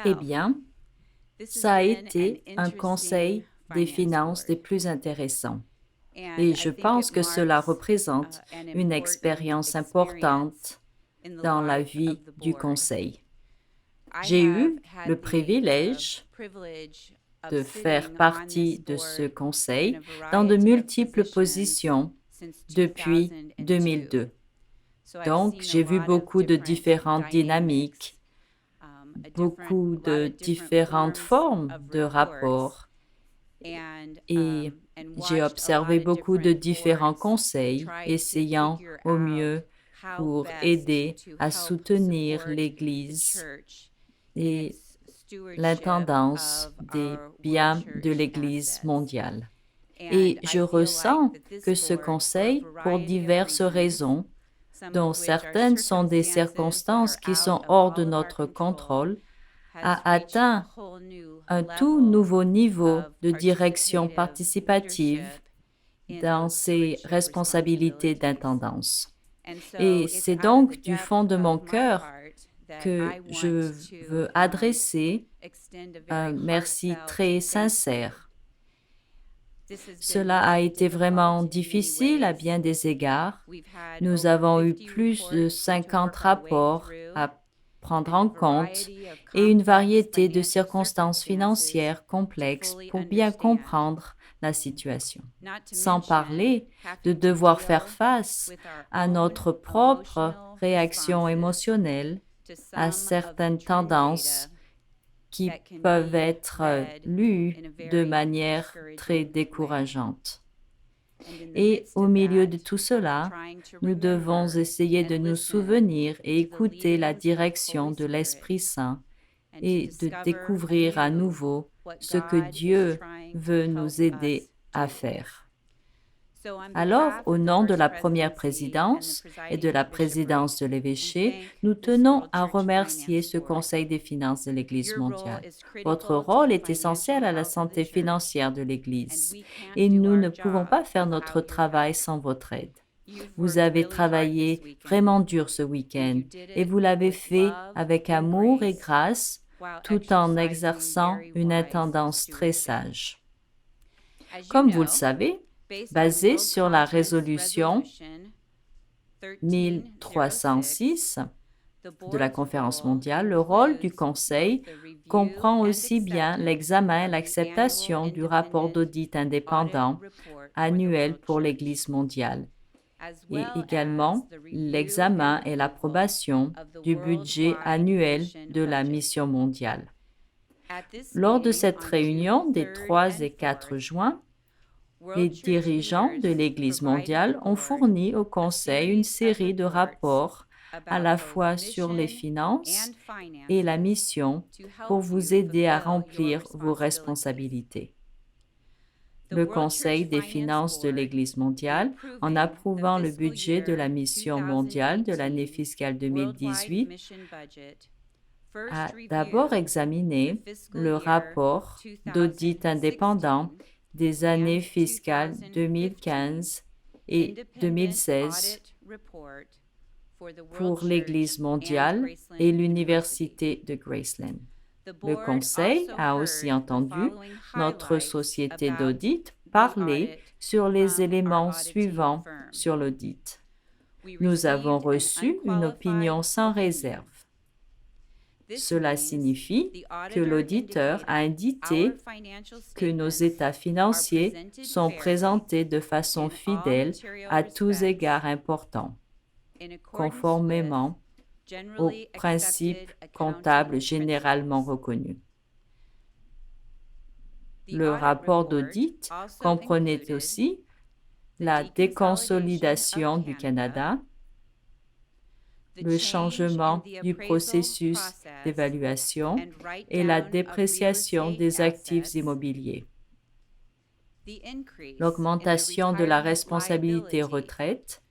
Eh bien, ça a été un conseil des finances des plus intéressants et je pense que cela représente une expérience importante dans la vie du conseil. J'ai eu le privilège de faire partie de ce conseil dans de multiples positions depuis 2002. Donc, j'ai vu beaucoup de différentes dynamiques, beaucoup de différentes formes de rapports et j'ai observé beaucoup de différents conseils, essayant au mieux pour aider à soutenir l'Église et l'intendance des biens de l'Église mondiale. Et je ressens que ce conseil, pour diverses raisons, dont certaines sont des circonstances qui sont hors de notre contrôle, a atteint un tout nouveau niveau de direction participative dans ses responsabilités d'intendance. Et c'est donc du fond de mon cœur que je veux adresser un merci très sincère. Cela a été vraiment difficile à bien des égards. Nous avons eu plus de 50 rapports à prendre en compte et une variété de circonstances financières complexes pour bien comprendre la situation. Sans parler de devoir faire face à notre propre réaction émotionnelle, à certaines tendances qui peuvent être lues de manière très décourageante. Et au milieu de tout cela, nous devons essayer de nous souvenir et écouter la direction de l'Esprit Saint et de découvrir à nouveau ce que Dieu veut nous aider à faire. Alors, au nom de la première présidence et de la présidence de l'évêché, nous tenons à remercier ce Conseil des finances de l'Église mondiale. Votre rôle est essentiel à la santé financière de l'Église et nous ne pouvons pas faire notre travail sans votre aide. Vous avez travaillé vraiment dur ce week-end et vous l'avez fait avec amour et grâce tout en exerçant une intendance très sage. Comme vous le savez, basé sur la résolution 1306 de la Conférence mondiale, le rôle du Conseil comprend aussi bien l'examen et l'acceptation du rapport d'audit indépendant annuel pour l'Église mondiale et également l'examen et l'approbation du budget annuel de la mission mondiale. Lors de cette réunion des 3 et 4 juin, les dirigeants de l'Église mondiale ont fourni au Conseil une série de rapports à la fois sur les finances et la mission pour vous aider à remplir vos responsabilités. Le Conseil des finances de l'Église mondiale, en approuvant le budget de la mission mondiale de l'année fiscale 2018, a d'abord examiné le rapport d'audit indépendant des années fiscales 2015 et 2016 pour l'Église mondiale et l'Université de Graceland. Le Conseil a aussi entendu notre société d'audit parler sur les éléments suivants sur l'audit. Nous avons reçu une opinion sans réserve. Cela signifie que l'auditeur a indiqué que nos états financiers sont présentés de façon fidèle à tous égards importants, conformément aux principes comptables généralement reconnus. Le rapport d'audit comprenait aussi la déconsolidation du Canada, le changement du processus d'évaluation et la dépréciation des actifs immobiliers. L'augmentation de la responsabilité retraite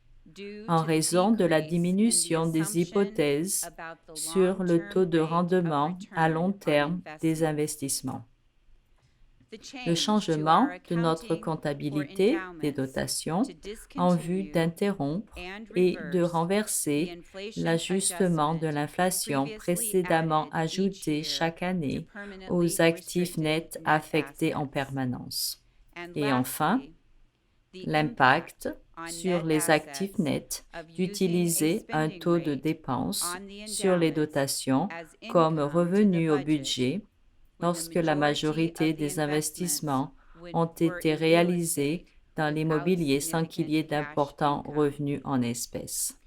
en raison de la diminution des hypothèses sur le taux de rendement à long terme des investissements. le changement de notre comptabilité des dotations en vue d'interrompre et de renverser l'ajustement de l'inflation précédemment ajouté chaque année aux actifs nets affectés en permanence. Et enfin, l'impact sur les actifs nets d'utiliser un taux de dépense sur les dotations comme revenu au budget lorsque la majorité des investissements ont été réalisés dans l'immobilier sans qu'il y ait d'importants revenus en espèces.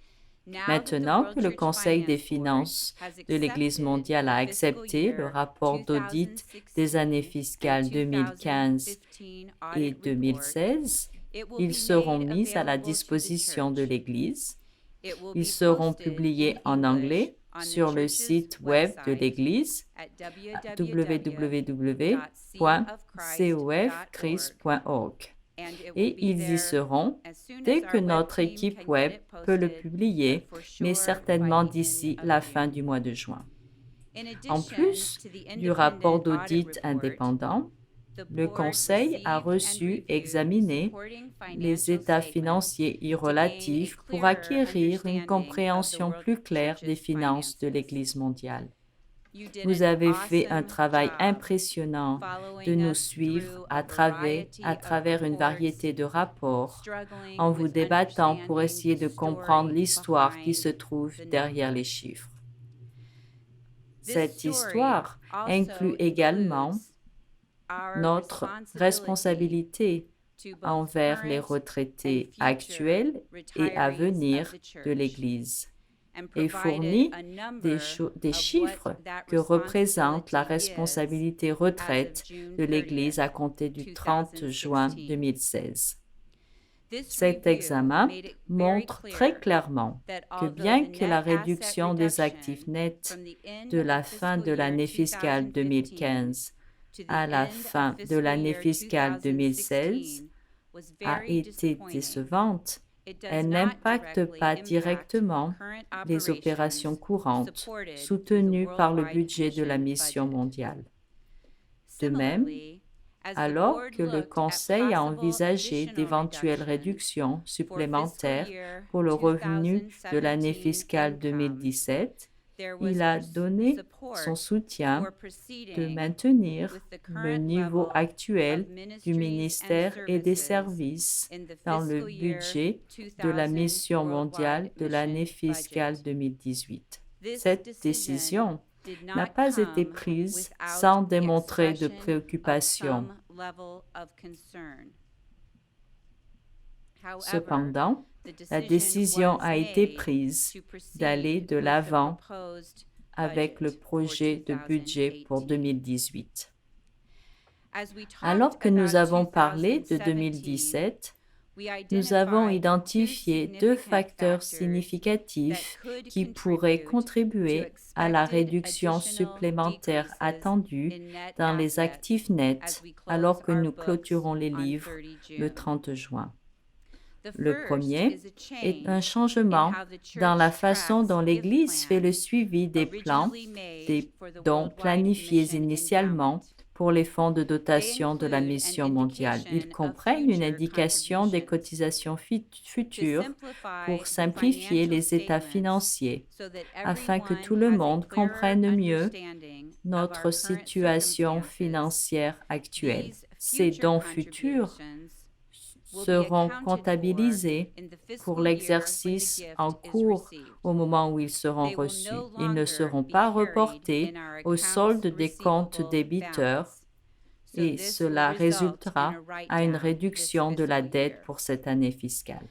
Maintenant que le Conseil des finances de l'Église mondiale a accepté le rapport d'audit des années fiscales 2015 et 2016, ils seront mis à la disposition de l'Église. Ils seront publiés en anglais sur le site web de l'Église www.cofchrist.org et ils y seront dès que notre équipe web peut le publier, mais certainement d'ici la fin du mois de juin. En plus du rapport d'audit indépendant, le Conseil a reçu et examiné les états financiers y relatifs pour acquérir une compréhension plus claire des finances de l'Église mondiale. Vous avez fait un travail impressionnant de nous suivre à travers une variété de rapports, en vous débattant pour essayer de comprendre l'histoire qui se trouve derrière les chiffres. Cette histoire inclut également notre responsabilité envers les retraités actuels et à venir de l'Église et fournit des chiffres que représente la responsabilité retraite de l'Église à compter du 30 juin 2016. Cet examen montre très clairement que bien que la réduction des actifs nets de la fin de l'année fiscale 2015 à la fin de l'année fiscale 2016 a été décevante, elle n'impacte pas directement les opérations courantes soutenues par le budget de la mission mondiale. De même, alors que le Conseil a envisagé d'éventuelles réductions supplémentaires pour le revenu de l'année fiscale 2017, il a donné son soutien de maintenir le niveau actuel du ministère et des services dans le budget de la mission mondiale de l'année fiscale 2018. Cette décision n'a pas été prise sans démontrer de préoccupation. Cependant, la décision a été prise d'aller de l'avant avec le projet de budget pour 2018. Alors que nous avons parlé de 2017, nous avons identifié deux facteurs significatifs qui pourraient contribuer à la réduction supplémentaire attendue dans les actifs nets alors que nous clôturons les livres le 30 juin. Le premier est un changement dans la façon dont l'Église fait le suivi des plans, des dons planifiés initialement pour les fonds de dotation de la mission mondiale. Ils comprennent une indication des cotisations futures pour simplifier les états financiers, afin que tout le monde comprenne mieux notre situation financière actuelle. Ces dons futurs seront comptabilisés pour l'exercice en cours au moment où ils seront reçus. Ils ne seront pas reportés au solde des comptes débiteurs et cela résultera à une réduction de la dette pour cette année fiscale.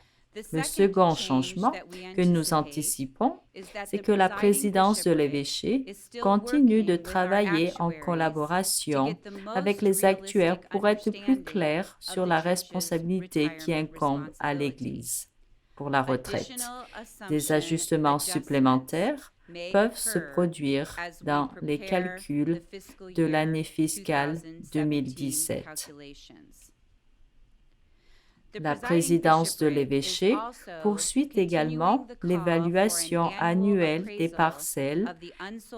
Le second changement que nous anticipons, c'est que la présidence de l'évêché continue de travailler en collaboration avec les actuaires pour être plus clair sur la responsabilité qui incombe à l'Église pour la retraite. Des ajustements supplémentaires peuvent se produire dans les calculs de l'année fiscale 2017. La présidence de l'évêché poursuit également l'évaluation annuelle des parcelles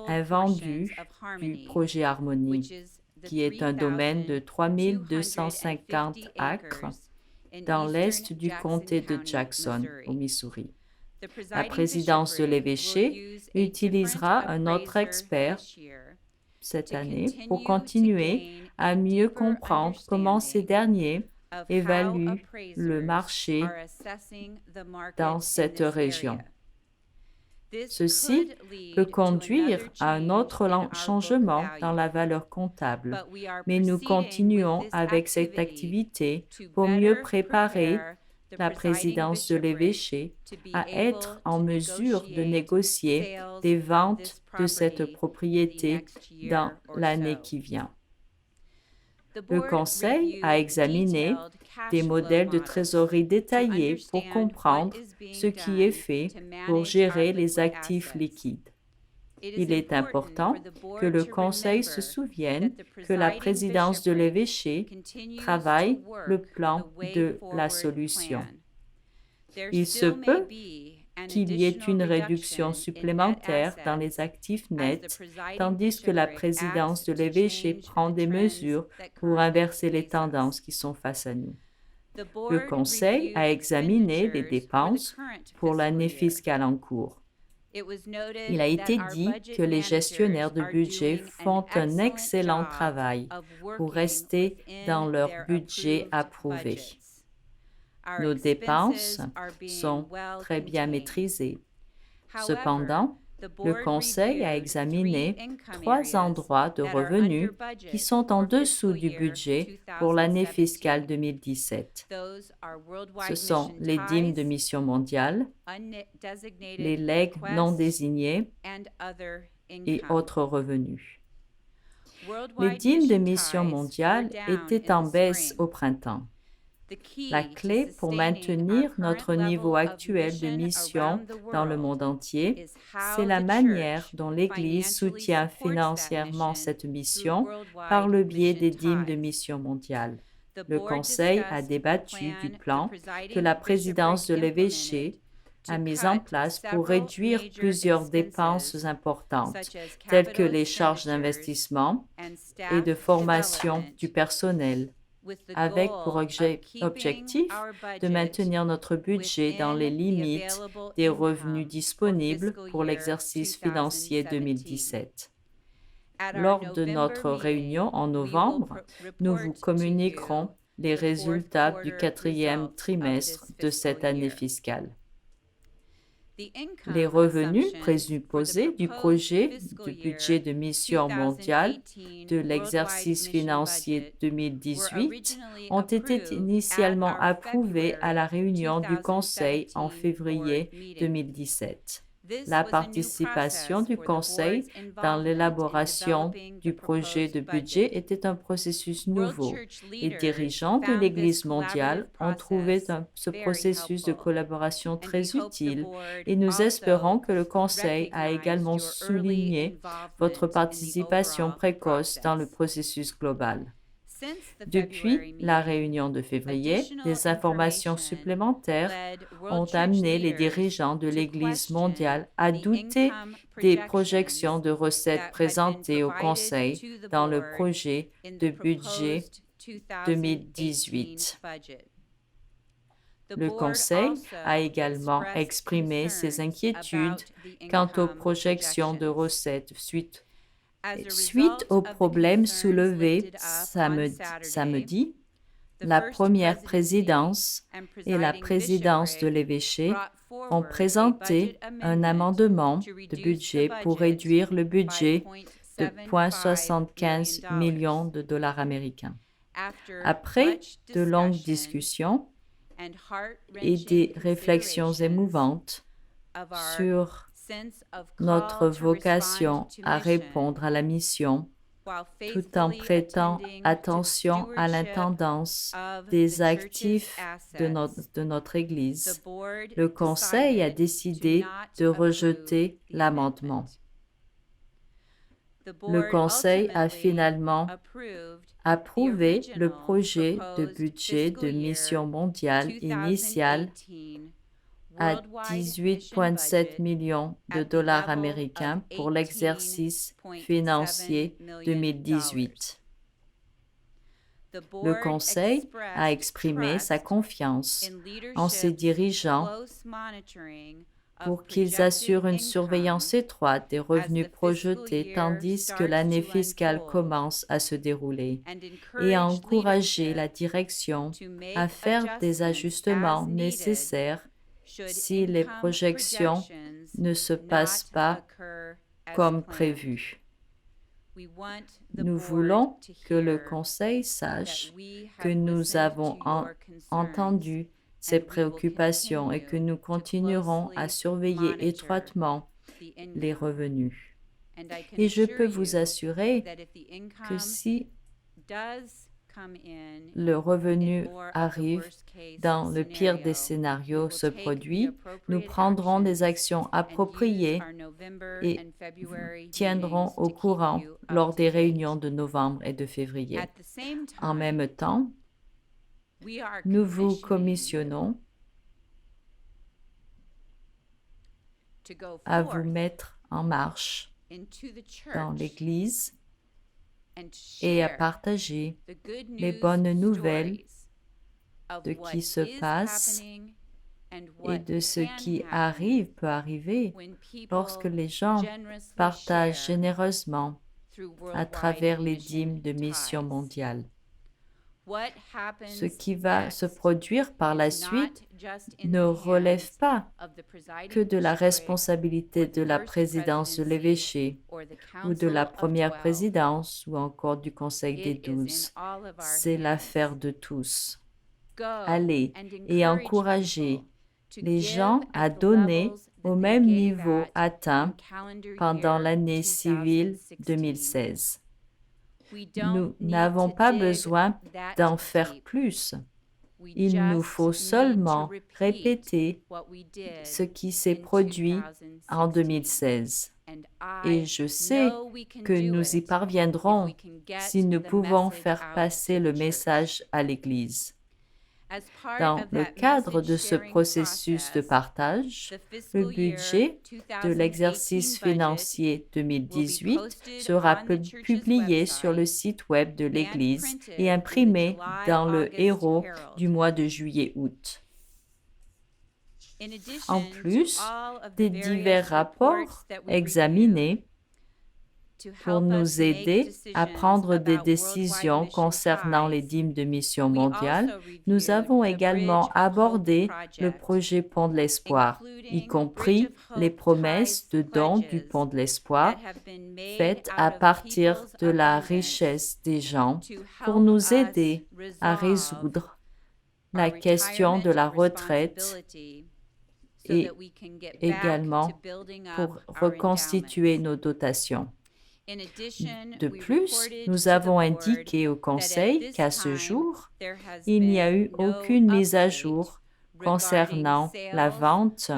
invendues du projet Harmonie. qui est un domaine de 3250 acres dans l'est du comté de Jackson, au Missouri. La présidence de l'évêché utilisera un autre expert cette année pour continuer à mieux comprendre comment ces derniers évaluent le marché dans cette région. Ceci peut conduire à un autre changement dans la valeur comptable, mais nous continuons avec cette activité pour mieux préparer la présidence de l'évêché à être en mesure de négocier des ventes de cette propriété dans l'année qui vient. Le Conseil a examiné des modèles de trésorerie détaillés pour comprendre ce qui est fait pour gérer les actifs liquides. Il est important que le Conseil se souvienne que la présidence de l'évêché travaille le plan de la solution. Il se peut qu'il y ait une réduction supplémentaire dans les actifs nets, tandis que la présidence de l'évêché prend des mesures pour inverser les tendances qui sont face à nous. Le Conseil a examiné les dépenses pour l'année fiscale en cours. Il a été dit que les gestionnaires de budget font un excellent travail pour rester dans leur budget approuvé. Nos dépenses sont très bien maîtrisées. Cependant, le Conseil a examiné 3 endroits de revenus qui sont en dessous du budget pour l'année fiscale 2017. Ce sont les dîmes de mission mondiale, les legs non désignés et autres revenus. Les dîmes de mission mondiale étaient en baisse au printemps. La clé pour maintenir notre niveau actuel de mission dans le monde entier, c'est la manière dont l'Église soutient financièrement cette mission par le biais des dîmes de mission mondiale. Le Conseil a débattu du plan que la présidence de l'évêché a mis en place pour réduire plusieurs dépenses importantes, telles que les charges d'investissement et de formation du personnel, avec pour objectif de maintenir notre budget dans les limites des revenus disponibles pour l'exercice financier 2017. Lors de notre réunion en novembre, nous vous communiquerons les résultats du 4e trimestre de cette année fiscale. Les revenus présupposés du projet du budget de mission mondiale de l'exercice financier 2018 ont été initialement approuvés à la réunion du Conseil en février 2017. La participation du Conseil dans l'élaboration du projet de budget était un processus nouveau. Les dirigeants de l'Église mondiale ont trouvé ce processus de collaboration très utile et nous espérons que le Conseil a également souligné votre participation précoce dans le processus global. Depuis la réunion de février, des informations supplémentaires ont amené les dirigeants de l'Église mondiale à douter des projections de recettes présentées au Conseil dans le projet de budget 2018. Le Conseil a également exprimé ses inquiétudes quant aux projections de recettes suite aux problèmes soulevés samedi, la première présidence et la présidence de l'évêché ont présenté un amendement de budget pour réduire le budget de 0,75 millions de dollars américains. Après de longues discussions et des réflexions émouvantes sur notre vocation à répondre à la mission, tout en prêtant attention à l'intendance des actifs de notre Église, le Conseil a décidé de rejeter l'amendement. Le Conseil a finalement approuvé le projet de budget de mission mondiale initial à 18,7 millions de dollars américains pour l'exercice financier 2018. Le Conseil a exprimé sa confiance en ses dirigeants pour qu'ils assurent une surveillance étroite des revenus projetés tandis que l'année fiscale commence à se dérouler et a encouragé la direction à faire des ajustements nécessaires si les projections ne se passent pas comme prévu. Nous voulons que le Conseil sache que nous avons entendu ces préoccupations et que nous continuerons à surveiller étroitement les revenus. Et je peux vous assurer que si le revenu arrive dans le pire des scénarios se produit, nous prendrons des actions appropriées et vous tiendrons au courant lors des réunions de novembre et de février. En même temps, nous vous commissionnons à vous mettre en marche dans l'Église et à partager les bonnes nouvelles de qui se passe et de ce qui peut arriver lorsque les gens partagent généreusement à travers les dîmes de mission mondiale. Ce qui va se produire par la suite ne relève pas que de la responsabilité de la présidence de l'évêché ou de la première présidence ou encore du Conseil des 12. C'est l'affaire de tous. Allez et encouragez les gens à donner au même niveau atteint pendant l'année civile 2016. Nous n'avons pas besoin d'en faire plus. Il nous faut seulement répéter ce qui s'est produit en 2016. Et je sais que nous y parviendrons si nous pouvons faire passer le message à l'Église. Dans le cadre de ce processus de partage, le budget de l'exercice financier 2018 sera publié sur le site web de l'Église et imprimé dans le Hérault du mois de juillet-août. En plus des divers rapports examinés, pour nous aider à prendre des décisions concernant les dîmes de mission mondiale, nous avons également abordé le projet Pont de l'Espoir, y compris les promesses de dons du Pont de l'Espoir faites à partir de la richesse des gens pour nous aider à résoudre la question de la retraite et également pour reconstituer nos dotations. De plus, nous avons indiqué au Conseil qu'à ce jour, il n'y a eu aucune mise à jour concernant la vente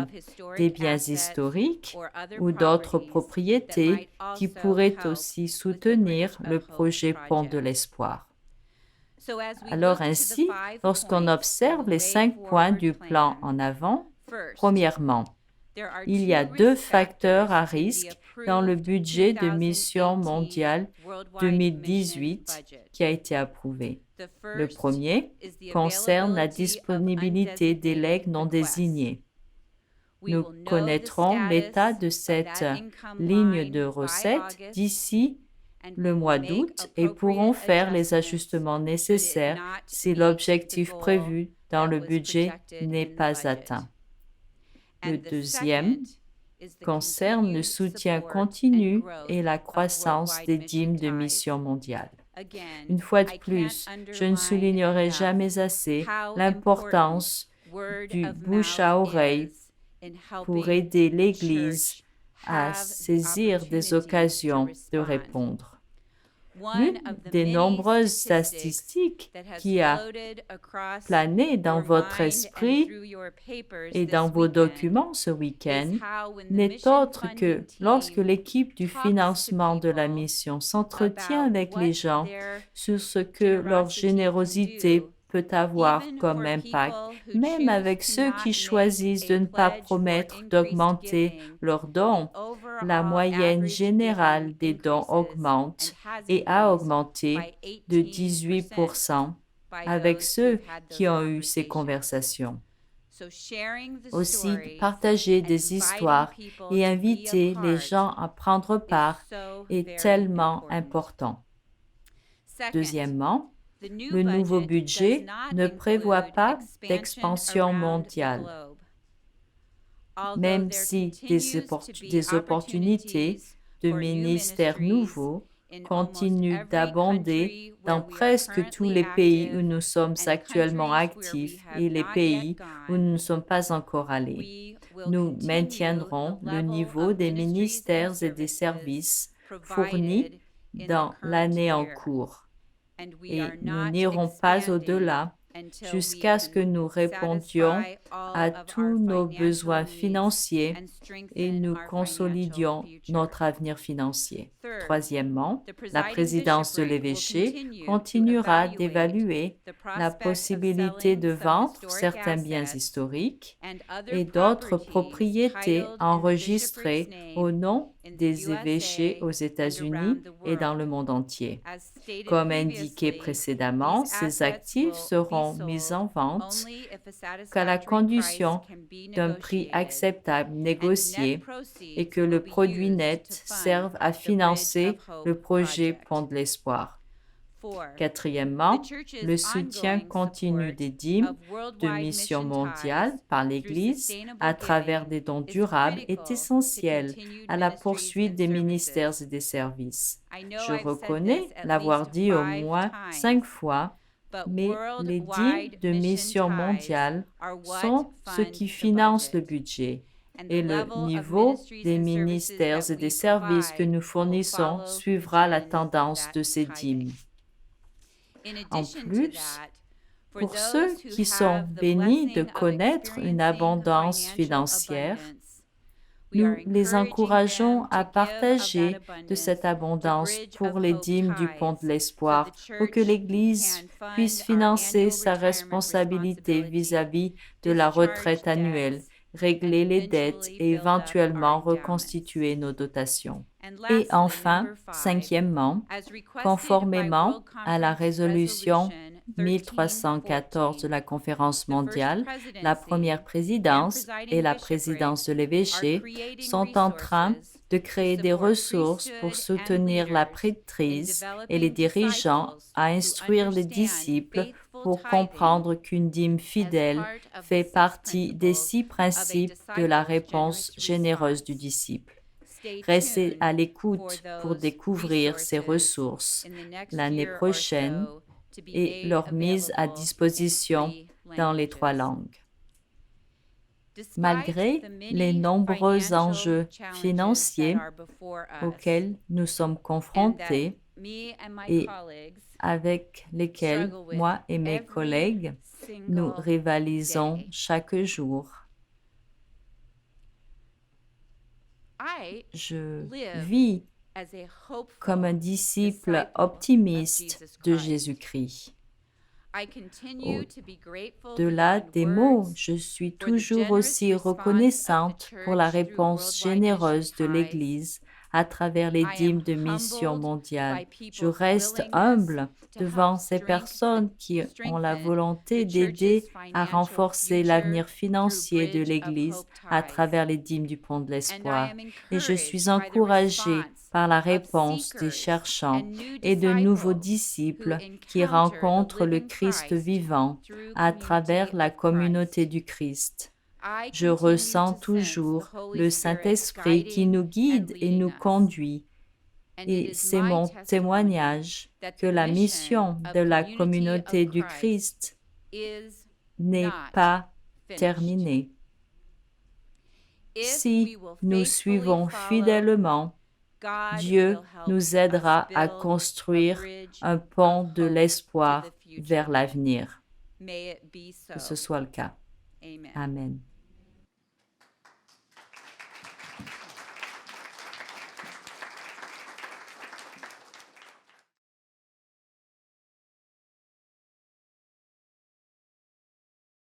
des biens historiques ou d'autres propriétés qui pourraient aussi soutenir le projet Pont de l'Espoir. Alors ainsi, lorsqu'on observe les 5 points du plan en avant, premièrement, il y a 2 facteurs à risque dans le budget de mission mondiale 2018 qui a été approuvé. Le premier concerne la disponibilité des legs non désignés. Nous connaîtrons l'état de cette ligne de recettes d'ici le mois d'août et pourront faire les ajustements nécessaires si l'objectif prévu dans le budget n'est pas atteint. Le deuxième concerne le soutien continu et la croissance des dîmes de mission mondiale. Une fois de plus, je ne soulignerai jamais assez l'importance du bouche à oreille pour aider l'Église à saisir des occasions de répondre. L'une des nombreuses statistiques qui a plané dans votre esprit et dans vos documents ce week-end n'est autre que lorsque l'équipe du financement de la mission s'entretient avec les gens sur ce que leur générosité peut avoir comme impact, même avec ceux qui choisissent de ne pas promettre d'augmenter leurs dons. La moyenne générale des dons augmente et a augmenté de 18% avec ceux qui ont eu ces conversations. Aussi, partager des histoires et inviter les gens à prendre part est tellement important. Deuxièmement, le nouveau budget ne prévoit pas d'expansion mondiale. Même si des opportunités de ministères nouveaux continuent d'abonder dans presque tous les pays où nous sommes actuellement actifs et les pays où nous ne sommes pas encore allés. Nous maintiendrons le niveau des ministères et des services fournis dans l'année en cours et nous n'irons pas au-delà jusqu'à ce que nous répondions à tous nos besoins financiers et nous consolidions notre avenir financier. Troisièmement, la présidence de l'évêché continuera d'évaluer la possibilité de vendre certains biens historiques et d'autres propriétés enregistrées au nom des évêchés aux États-Unis et dans le monde entier. Comme indiqué précédemment, ces actifs seront mis en vente qu'à la condition d'un prix acceptable négocié et que le produit net serve à financer le projet Pont de l'Espoir. Quatrièmement, le soutien continu des dîmes de mission mondiale par l'Église à travers des dons durables est essentiel à la poursuite des ministères et des services. Je reconnais l'avoir dit au moins 5 fois, mais les dîmes de mission mondiale sont ce qui finance le budget et le niveau des ministères et des services que nous fournissons suivra la tendance de ces dîmes. En plus, pour ceux qui sont bénis de connaître une abondance financière, nous les encourageons à partager de cette abondance pour les dîmes du Pont de l'Espoir pour que l'Église puisse financer sa responsabilité vis-à-vis de la retraite annuelle, régler les dettes et éventuellement reconstituer nos dotations. Et enfin, cinquièmement, conformément à la résolution 1314 de la Conférence mondiale, la première présidence et la présidence de l'évêché sont en train de créer des ressources pour soutenir la prêtrise et les dirigeants à instruire les disciples pour comprendre qu'une dîme fidèle fait partie des 6 principes de la réponse généreuse du disciple. Restez à l'écoute pour découvrir ces ressources l'année prochaine et leur mise à disposition dans les 3 langues. Malgré les nombreux enjeux financiers auxquels nous sommes confrontés et avec lesquels moi et mes collègues nous rivalisons chaque jour, je vis comme un disciple optimiste de Jésus-Christ. Au-delà des mots, je suis toujours aussi reconnaissante pour la réponse généreuse de l'Église à travers les dîmes de mission mondiale. Je reste humble devant ces personnes qui ont la volonté d'aider à renforcer l'avenir financier de l'Église à travers les dîmes du Pont de l'Espoir. Et je suis encouragée par la réponse des cherchants et de nouveaux disciples qui rencontrent le Christ vivant à travers la communauté du Christ. Je ressens toujours le Saint-Esprit qui nous guide et nous conduit. Et c'est mon témoignage que la mission de la communauté du Christ n'est pas terminée. Si nous suivons fidèlement, Dieu nous aidera à construire un pont de l'espoir vers l'avenir. Que ce soit le cas. Amen.